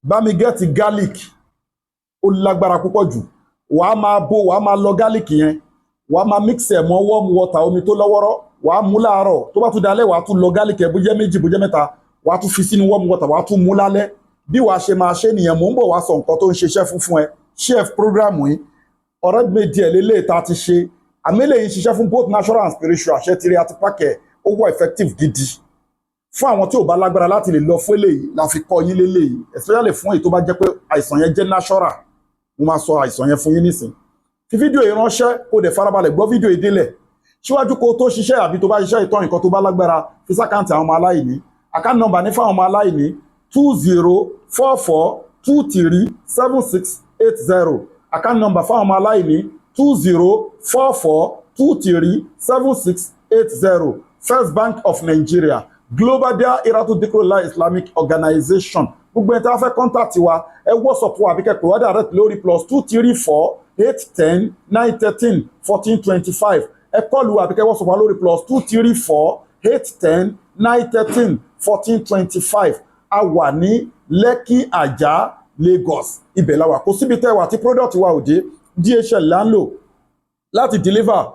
bá mi gẹ́ẹ̀tì garlic ó lágbára púpọ̀ jù wàá máa lọ garlic yẹn wàá máa mix ẹ̀ mọ́ warm water omi tó lọ́wọ́rọ́ wàá mú láàárọ̀ tó bá tún dalẹ́ wàá tún lọ garlic ẹ̀ bó jẹ́ méjì bó jẹ́ mẹ́ta wàá tún fi sínú warm water wàá tún mú lálẹ́ bí wàá ṣe máa ṣe nìyẹn mò ń bọ̀ wá sọ nǹkan tó ń ṣiṣẹ́ fún ẹ chef program yìí ọ̀rẹ́ méjì ẹ̀ lélẹ̀ tá a ti ṣe àmẹ́lẹ̀ yìí ṣiṣẹ́ fún both natural and spiritual ṣe tiri àti pákẹ́ ó wà effective gidi fún àwọn tí ò bá lágbára láti lè lọ fún eléyìí la fi kọ́ yín lélẹ́yìí especially fún èyí tó bá jẹ́ pé àìsàn yẹn jẹ́ natural mo máa sọ àìsàn yẹn fún yín nísìn fi fídíò yìí ránṣẹ́ kó dẹ̀ farabalẹ̀ gbọ́ fídíò yìí délẹ̀ síwájú kó tó ṣiṣẹ́ àbí tó bá ṣiṣẹ́ ìtọ́ nǹkan tó bá lágbára fi sákàǹtì àwọn ọmọ aláìní àkáǹtì nọ́mbà ní fáwọn ọmọ aláìní 2044237680 àkáǹtì nọ́mbà fáwọn ọmọ aláìní 2044237680 First Bank of Nigeria Global Dahiratu Dhikrlahi Islamic Organization gbogbo ẹni tí a fẹ́ kọ́ńtàtì wa ẹ WhatsApp wa àbí kẹ́kọ̀ọ́ wá direct lórí +234 810 913 1425 ẹ kọ́ọ̀lù àbí kẹ́ WhatsApp wa lórí +234 810 913 1425 a wà ní Lekki Ajah Lagos ibẹ̀ la wà kò síbi tẹ́ wà tí product wa ò dé DHL là ń lò láti deliver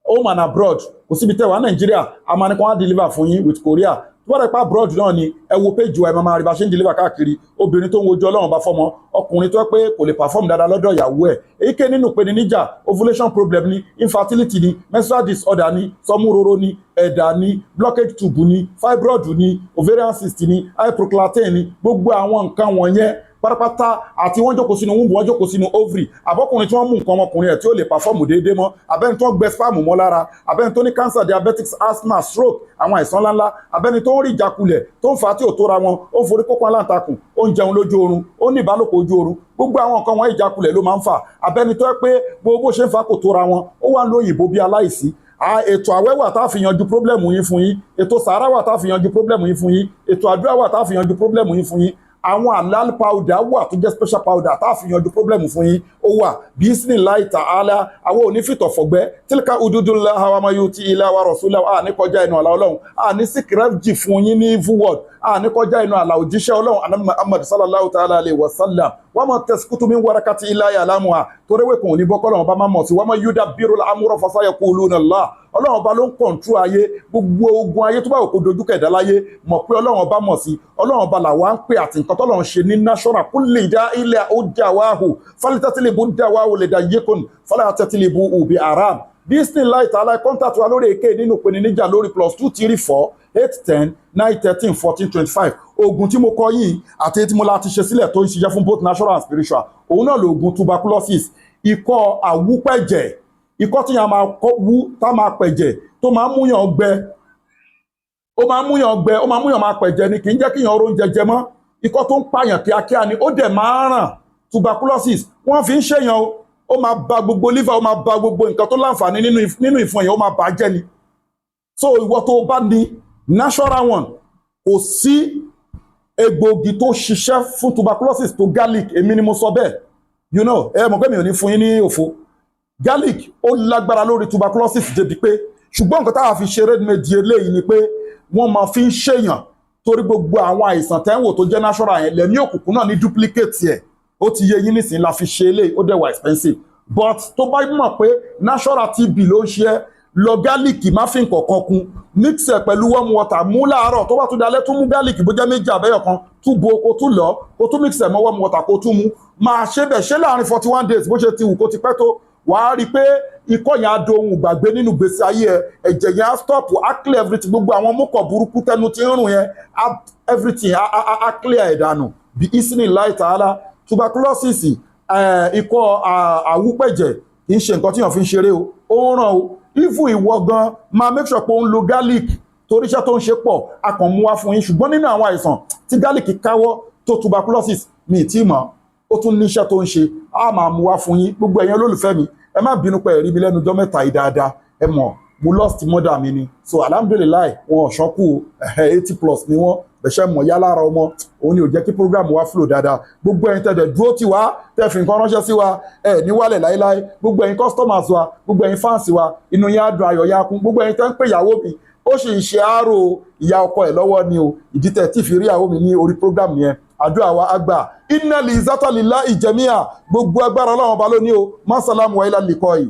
home and abroad kò síbi tẹ́ wà Nàìjíríà a máa ní kó wá deliver fún yín with Korea tó bá rẹ̀ pa abroad náà ni ẹ wo page wa ẹ máa rí bá ṣe ń deliver káàkiri obìnrin tó ń wojú Ọlọ́run bá fọmọ ọkùnrin tó pé kò lè perform dáadáa lọ́dọ̀ ìyàwó ẹ̀ èyíké nínú ìpèníjà ovulation problem ni infertility ni menstrual disorder ni sọmúroro ni ẹ̀dà ni blockage tube ni fibroid ni ovarian cyst ni hyperclatin ni gbogbo àwọn nǹkan wọ̀nyẹn pátápátá àti wọ́n jókòó sínú wúńbù wọ́n jókòó sínú ovary àbọ́kùnrin tí wọ́n mú nǹkan ọmọkùnrin ẹ̀ tí ó lè pàfọ́ọ̀mù déédéé mọ́ abẹ́ni tó ń gbẹ spam mọ́ lára abẹ́ni tó ní cancer diabetes asthma stroke àwọn àìsàn ńláńlá abẹ́ni tó ń rí ìjákulẹ̀ tó ń fa tí ò tóra wọn ó ń forí kókó aláǹtakùn ó ń jẹun lójú oorun ó ní ìbálòpọ̀ ojú oorun gbogbo àwọn nǹkan wọn ìjákulẹ̀ ló máa ń fà abẹ́ni tó yẹ pé gbogbo ṣe ń fa kò tóra wọn ó wà lóyìnbó bí aláìsí ètò àwẹ̀ wà tá a fi yanjú pírọ́blẹ̀mù yín fún yín ètò sàárà wà tá a fi yanjú pírọ́blẹ̀mù yín fún yín ètò àdúrà wà tá a fi yanjú pírọ́blẹ̀mù yín fún yín àwọn àlàl powder wà tó jẹ́ special powder tá a fi yanjú problem fún yín ó wà bismillahi ta'ala àwọn onífìtọ̀ fọ̀gbẹ́ tílíkà ududullah wa ma yuti ila wa rasulahu a ní kọjá inú àlà Ọlọ́run a ní síkírẹ́jì fún yín ní evil word a ní kọjá inú àlà òjíṣẹ́ Ọlọ́run anabi Muhammad sallallahu ta'ala alayhi wa sallam wa ma tasqutu min warakati illa ya'lamuha toréwé kan ò ní bọ́kọ́ lọ́wọ́ bá má mọ̀ sí wa ma yudabbiru al-amra fasayaquluna Allah Ọlọ́run ọba ló ń kọ̀ǹtró ayé gbogbo ogun ayé tó bá òkú dojúkẹ̀ ẹ̀dá láyé mọ̀ pé Ọlọ́run ọba mọ̀ sí Ọlọ́run ọba làwa ń pè àti nǹkan tọ́lọ́run ṣe ní national kulli dá ilẹ̀ ó dá wáhù falitátìlìbù dá wáhù lè dá yékùn falitátìlìbù òbí aram bismillah ta'ala contact wa lórí èké nínú ìpèníjà lórí +234 810 913 1425 oògùn tí mo kọ yìí àti tí mo láti ṣe sílẹ̀ tó ń ṣiṣẹ́ fún both natural and spiritual òun náà lóògùn tuberculosis ikọ́ àwúpẹ̀jẹ̀ ikọ́ tí yàn máa wú tá máa pẹ̀jẹ̀ tó máa múyàn gbẹ ó máa múyàn máa pẹ̀jẹ̀ ni kì í jẹ́ kí yàn oróúnjẹ jẹ mọ́ ikọ́ tó ń pààyàn kíákíá ni ó dẹ̀ máa ràn tuberculosis wọ́n fi ń ṣèyàn ó máa ba gbogbo liver ó máa ba gbogbo nǹkan tó láǹfààní nínú ìfun yẹn ó máa bà jẹ́ ni so ìwọ tó bá ní natural one kò sí egbògi tó ṣiṣẹ́ fún tuberculosis tó garlic èmi ni mo sọ bẹ́ẹ̀ you know ẹ mọ̀ pé mi ò ní fún yín ní òfo garlic ó lágbára lórí tuberculosis débi pé ṣùgbọ́n nǹkan táwa fi ṣe rédíò eléyìí ni pé wọ́n máa fi ń ṣèyàn torí gbogbo àwọn àìsàn tẹ́wò tó jẹ́ natural yẹn lẹ́mí òkùnkùn náà ní duplicate yẹ ó ti yé yín nísìnyí la fi ṣe eléyìí ó dẹ̀ wà expensive but tó bá mọ̀ pé natural TB ló ń ṣe é lọ garlic má fi nǹkan kan kún mix ẹ̀ pẹ̀lú warm water mú láàárọ̀ tó bá tún dalẹ́ tún mú garlic bó jẹ́ méjì àbẹ́yọ̀ kan tún bo kó tún lọ kó tún mix ẹ̀ mọ́ warm water kó tún mú máa ṣe bẹ̀ ṣe láàrin 41 days bó ṣe ti wù kó ti pẹ́ tó wàá rí i pé ikọ́ yẹn á dohun ìgbàgbé nínú gbèsè ayé ẹ ẹ̀jẹ̀ yẹn á stop á clear everything gbogbo àwọn mọ́kọ̀ burúkú tẹnu tí ń rùn yẹn everything á clear ẹ̀ dànù bí isnillahi ta'ala tuberculosis ikọ́ àwúpẹ̀jẹ̀ kì í ṣe nǹkan tí yàn fi ń ṣeré o ó ń ràn o even ìwọ gan máa make sure pé ó ń lo garlic torí iṣẹ́ tó ń ṣe pọ̀ a kàn mú wá fún yín ṣùgbọ́n nínú àwọn àìsàn tí garlic káwọ́ tó tuberculosis mi ì tí mọ̀ ó tún níṣẹ́ tó ń ṣe a máa mú wá fún yín gbogbo ẹ̀yin olólùfẹ́ mi ẹ má bínú pé ẹ̀rí mi lẹ́nu ọjọ́ mẹ́ta yìí dáadáa ẹ mọ̀ mo lost mother mi ni so alhamdulilayi wọn ọ̀ṣọ́kù 80+ ni wọ́n bẹ̀ṣẹ̀ mọ̀ yá lára ọmọ òun ni ò jẹ́ kí program wa flow dáadáa gbogbo ẹ̀yin tẹ̀dẹ̀ dúró tì wá tẹ̀ fi nǹkan ránṣẹ́ sí wa ẹ̀ ní wálẹ̀ láíláí gbogbo ẹ̀yin customers wa gbogbo ẹ̀yin fans wa inú yín á dùn ayọ̀ yá kún gbogbo ẹ̀yin tẹ́ ń pè ìyàwó mi ó sì ń ṣe àárò ìyá ọkọ ẹ̀ lọ́wọ́ ni o ìdí tẹ̀ tí fi rí ìyàwó mi ní orí program yẹn àdúrà wa àgbà inna li zata lillahi jami'a gbogbo agbára ọlọ́run ọba lónìí o masalamu wa ilà lìkọ́ yìí.